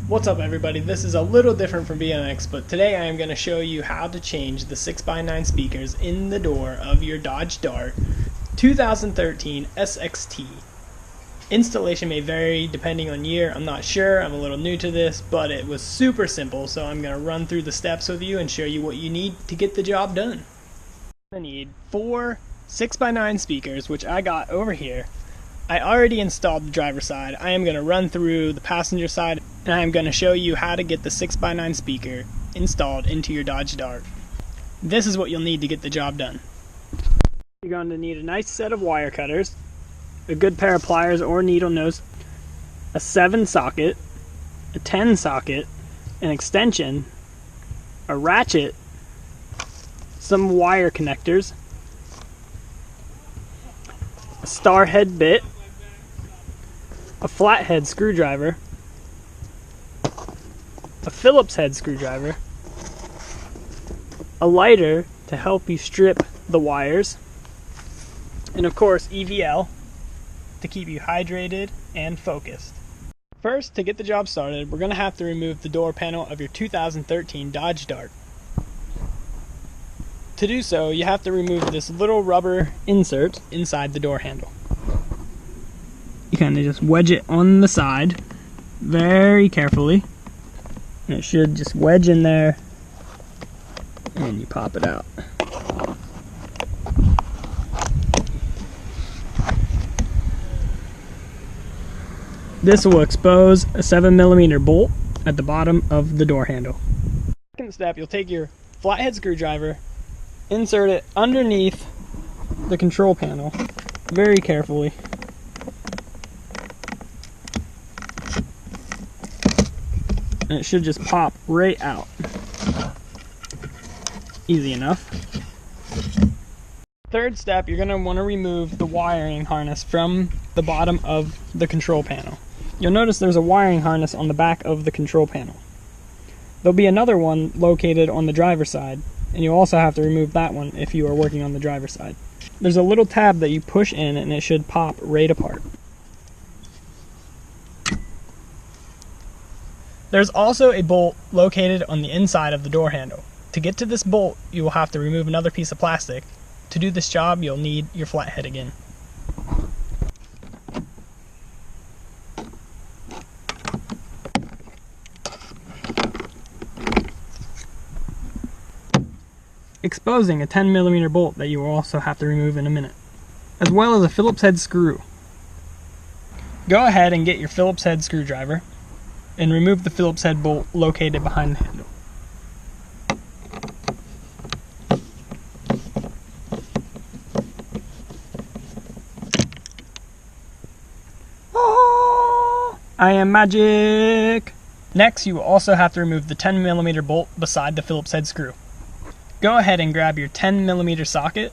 What's up everybody, this is a little different from BMX, but today I am going to show you how to change the 6x9 speakers in the door of your Dodge Dart 2013 SXT. Installation may vary depending on year, I'm not sure, I'm a little new to this, but it was super simple, so I'm going to run through the steps with you and show you what you need to get the job done. I need 4 6x9 speakers, which I got over here. I already installed the driver's side. I am going to run through the passenger side and I am going to show you how to get the 6x9 speaker installed into your Dodge Dart. This is what you'll need to get the job done. You're going to need a nice set of wire cutters, a good pair of pliers or needle nose, a 7 socket, a 10 socket, an extension, a ratchet, some wire connectors, a star head bit, a flathead screwdriver, a Phillips head screwdriver, a lighter to help you strip the wires, and of course EVL to keep you hydrated and focused. First, to get the job started, we're going to have to remove the door panel of your 2013 Dodge Dart. To do so, you have to remove this little rubber insert inside the door handle. You kind of just wedge it on the side very carefully, and it should just wedge in there, and you pop it out. This will expose a 7mm bolt at the bottom of the door handle. Second step, you'll take your flathead screwdriver, insert it underneath the control panel very carefully. And it should just pop right out. Easy enough. Third step, you're going to want to remove the wiring harness from the bottom of the control panel. You'll notice there's a wiring harness on the back of the control panel. There'll be another one located on the driver's side, and you'll also have to remove that one if you are working on the driver's side. There's a little tab that you push in and it should pop right apart. There's also a bolt located on the inside of the door handle. To get to this bolt, you will have to remove another piece of plastic. To do this job, you'll need your flathead again. Exposing a 10mm bolt that you will also have to remove in a minute, as well as a Phillips head screw. Go ahead and get your Phillips head screwdriver and remove the Phillips head bolt located behind the handle. Oh, I am magic! Next, you will also have to remove the 10mm bolt beside the Phillips head screw. Go ahead and grab your 10mm socket .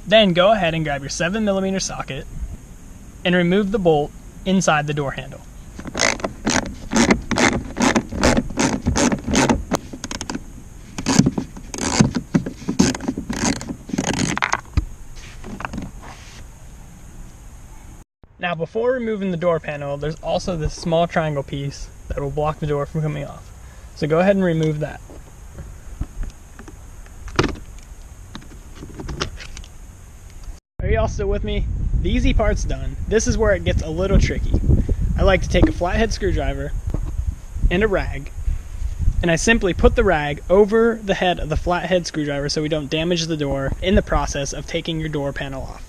Then go ahead and grab your 7mm socket and remove the bolt inside the door handle. Now before removing the door panel, there's also this small triangle piece that will block the door from coming off. So go ahead and remove that. Are y'all still with me? The easy part's done. This is where it gets a little tricky. I like to take a flathead screwdriver and a rag, and I simply put the rag over the head of the flathead screwdriver so we don't damage the door in the process of taking your door panel off.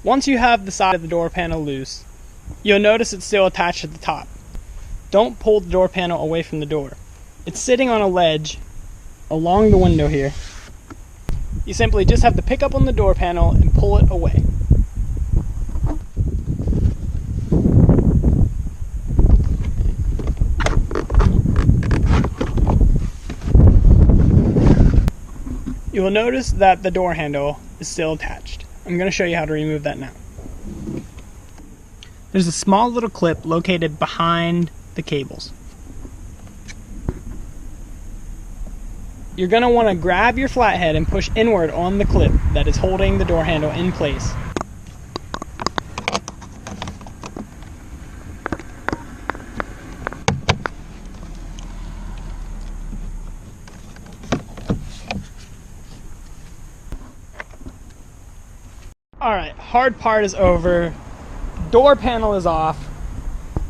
Once you have the side of the door panel loose, you'll notice it's still attached at the top. Don't pull the door panel away from the door. It's sitting on a ledge along the window here. You simply just have to pick up on the door panel and pull it away. You will notice that the door handle is still attached. I'm going to show you how to remove that now. There's a small little clip located behind the cables. You're going to want to grab your flathead and push inward on the clip that is holding the door handle in place. Alright, hard part is over. Door panel is off.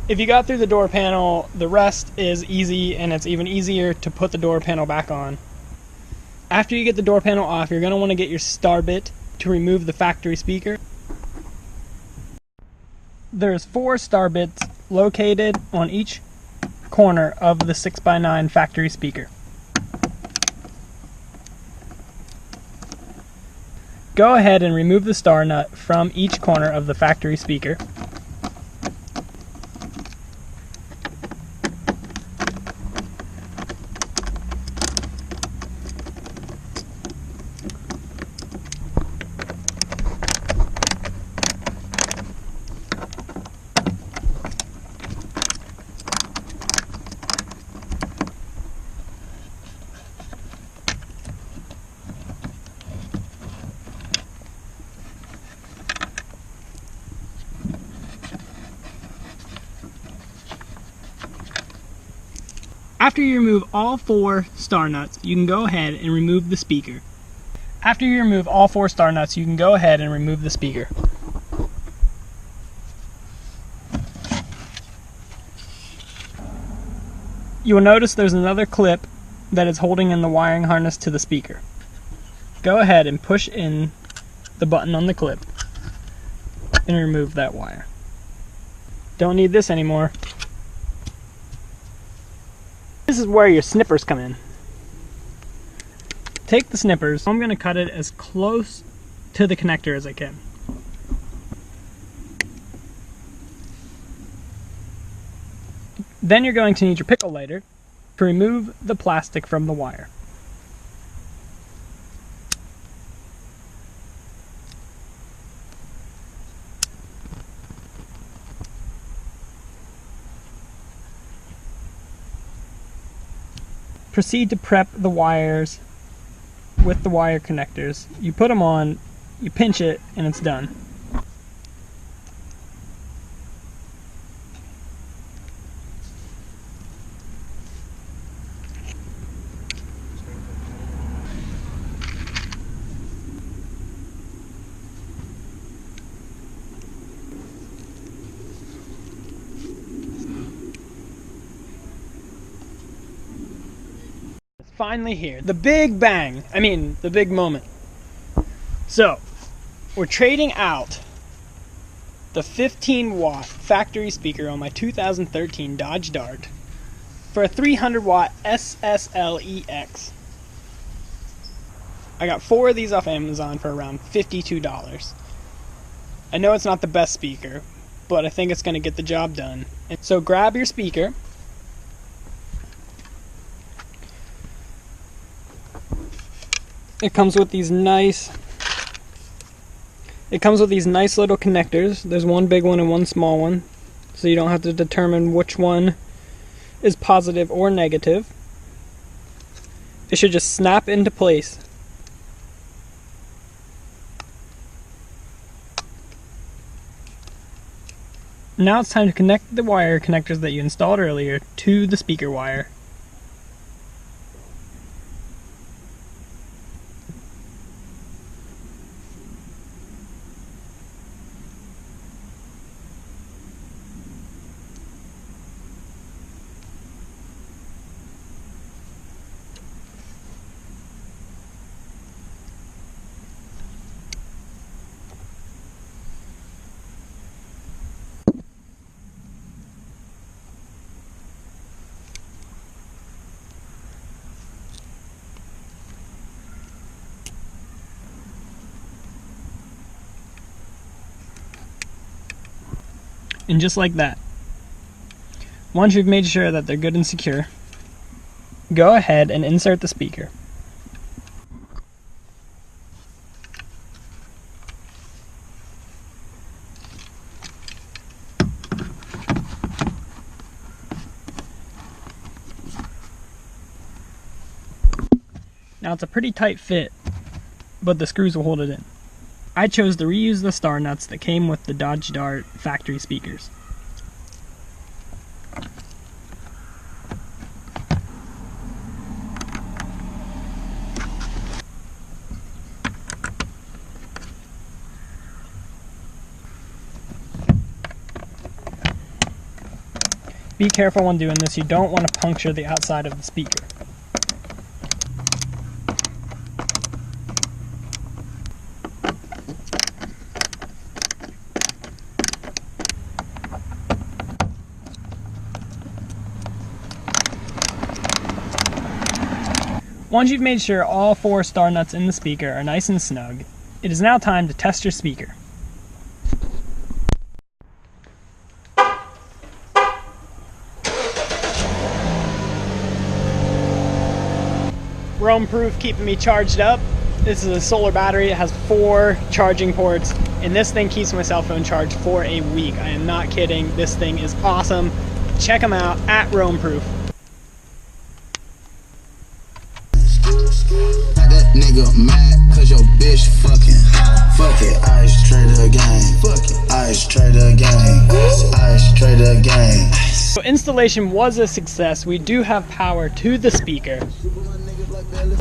If you got through the door panel, the rest is easy, and it's even easier to put the door panel back on. After you get the door panel off, you're going to want to get your star bit to remove the factory speaker. There's 4 star bits located on each corner of the 6x9 factory speaker. Go ahead and remove the star nut from each corner of the factory speaker. After you remove all 4 star nuts, you can go ahead and remove the speaker. After you remove all 4 star nuts, you can go ahead and remove the speaker. You will notice there's another clip that is holding in the wiring harness to the speaker. Go ahead and push in the button on the clip and remove that wire. Don't need this anymore. This is where your snippers come in. Take the snippers. I'm going to cut it as close to the connector as I can. Then you're going to need your pickle lighter to remove the plastic from the wire. Proceed to prep the wires with the wire connectors. You put them on, you pinch it, and it's done. Finally here. The big bang. I mean, the big moment. So, we're trading out the 15-watt factory speaker on my 2013 Dodge Dart for a 300-watt SSL-EX. I got 4 of these off Amazon for around $52. I know it's not the best speaker, but I think it's going to get the job done. So grab your speaker. It comes with these nice little connectors. There's one big one and one small one, so you don't have to determine which one is positive or negative. It should just snap into place. Now it's time to connect the wire connectors that you installed earlier to the speaker wire. And just like that, once you've made sure that they're good and secure, go ahead and insert the speaker. Now it's a pretty tight fit, but the screws will hold it in. I chose to reuse the star nuts that came with the Dodge Dart factory speakers. Be careful when doing this, you don't want to puncture the outside of the speaker. Once you've made sure all 4 star nuts in the speaker are nice and snug, it is now time to test your speaker. Roam Proof keeping me charged up. This is a solar battery. It has 4 charging ports, and this thing keeps my cell phone charged for a week. I am not kidding. This thing is awesome. Check them out at Roam Proof. That nigga mad cause your bitch fucking. Fuck it, ice trader gang. Fuck it, ice trader gang. Ice trader gang. So installation was a success. We do have power to the speaker.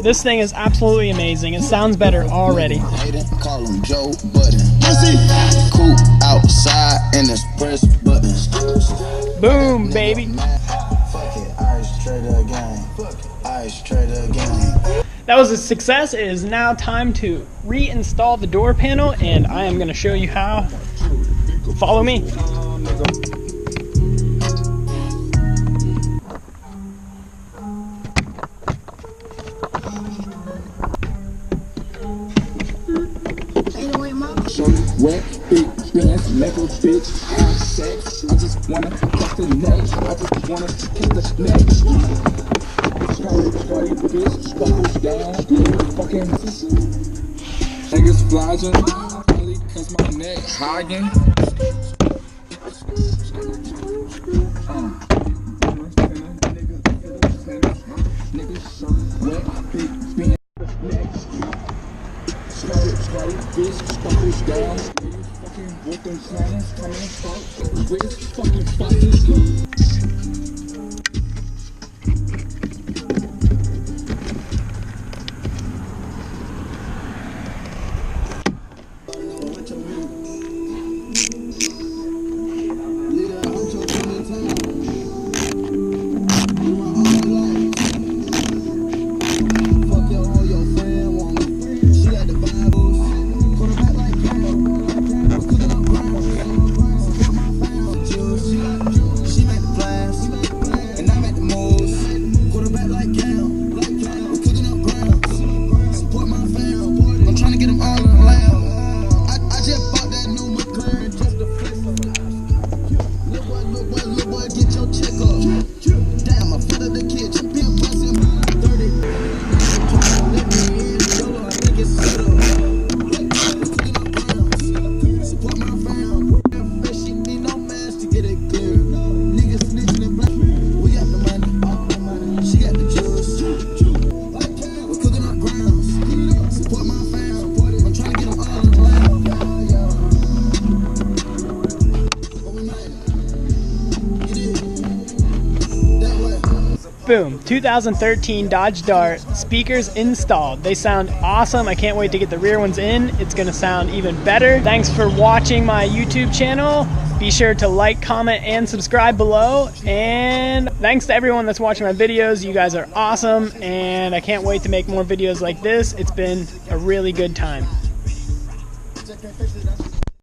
This thing is absolutely amazing. It sounds better already. Call him Joe Budden. Cool outside and it's press buttons. Boom, baby. Fuck it, ice trader gang. Fuck it, ice trader gang. That was a success. It is now time to reinstall the door panel, and I am going to show you how. Follow me. Wet, big bands, Lego bitch, have sex. I just wanna catch the next. I just wanna catch the next. Scotty, bitch, sparkles down. Fucking niggas flogging, only cause my neck hogging. Niggas wet, big bands, Scotty, bitch, sparkles down. Fucking with them plans, coming fuck with fucking fuckers. Boom, 2013 Dodge Dart speakers installed. They sound awesome. I can't wait to get the rear ones in. It's gonna sound even better. Thanks for watching my YouTube channel. Be sure to like, comment, and subscribe below. And thanks to everyone that's watching my videos. You guys are awesome, and I can't wait to make more videos like this. It's been a really good time.